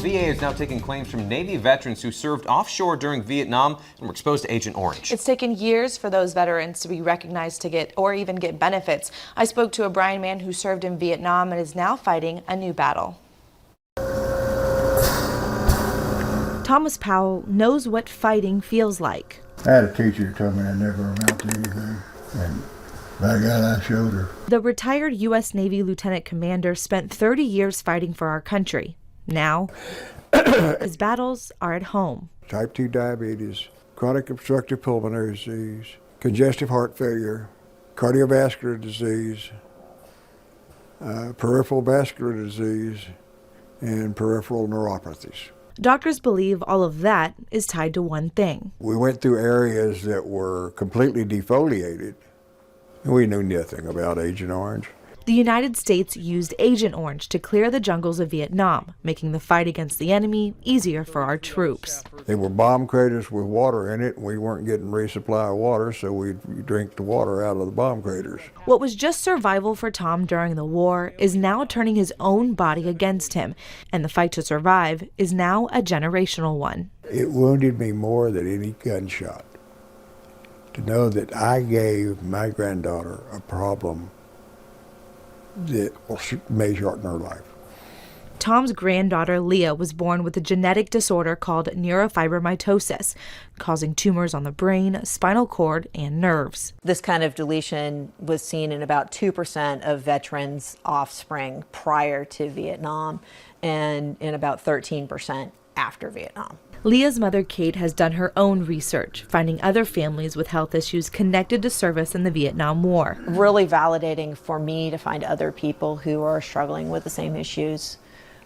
VA is now taking claims from Navy veterans who served offshore during Vietnam and were exposed to Agent Orange. It's taken years for those veterans to be recognized to get or even get benefits. I spoke to a Bryan man who served in Vietnam and is now fighting a new battle. Thomas Powell knows what fighting feels like. I had a teacher who told me I never amount to anything, and by God, I showed her. The retired U.S. Navy lieutenant commander spent 30 years fighting for our country. Now, his battles are at home. Type 2 diabetes, chronic obstructive pulmonary disease, congestive heart failure, cardiovascular disease, peripheral vascular disease, and peripheral neuropathies. Doctors believe all of that is tied to one thing. We went through areas that were completely defoliated, and we knew nothing about Agent Orange. The United States used Agent Orange to clear the jungles of Vietnam, making the fight against the enemy easier for our troops. They were bomb craters with water in it, and we weren't getting resupply of water, so we'd drink the water out of the bomb craters. What was just survival for Tom during the war is now turning his own body against him, and the fight to survive is now a generational one. It wounded me more than any gunshot to know that I gave my granddaughter a problem that may shorten her life. Tom's granddaughter, Leah, was born with a genetic disorder called neurofibromatosis, causing tumors on the brain, spinal cord, and nerves. This kind of deletion was seen in about 2% of veterans' offspring prior to Vietnam and in about 13% after Vietnam. Leah's mother, Kate, has done her own research, finding other families with health issues connected to service in the Vietnam War. Really validating for me to find other people who are struggling with the same issues,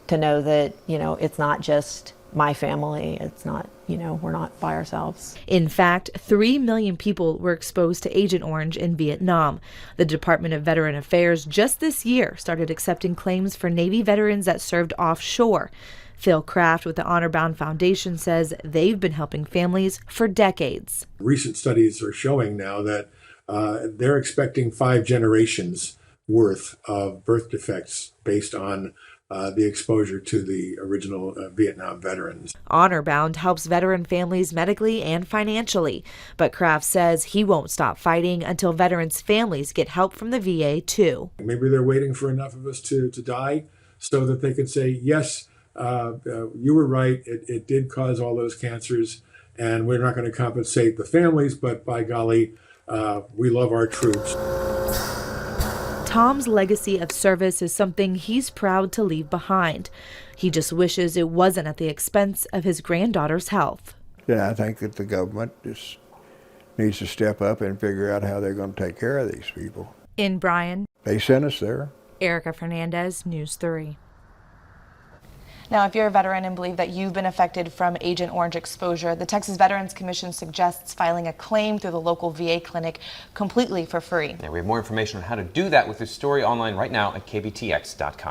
to know that, it's not just my family, it's not, we're not by ourselves. In fact, 3 million people were exposed to Agent Orange in Vietnam. The Department of Veteran Affairs just this year started accepting claims for Navy veterans that served offshore. Phil Kraft with the Honor Bound Foundation says they've been helping families for decades. Recent studies are showing now that they're expecting 5 generations worth of birth defects based on the exposure to the original Vietnam veterans. Honor Bound helps veteran families medically and financially, but Kraft says he won't stop fighting until veterans' families get help from the VA too. Maybe they're waiting for enough of us to die so that they can say, yes, you were right, it did cause all those cancers, and we're not going to compensate the families, but by golly, we love our troops. Tom's legacy of service is something he's proud to leave behind. He just wishes it wasn't at the expense of his granddaughter's health. Yeah, I think that the government just needs to step up and figure out how they're going to take care of these people. In Bryan, they sent us there. Erica Fernandez, News 3. Now, if you're a veteran and believe that you've been affected from Agent Orange exposure, the Texas Veterans Commission suggests filing a claim through the local VA clinic completely for free. Yeah, we have more information on how to do that with this story online right now at kbtx.com.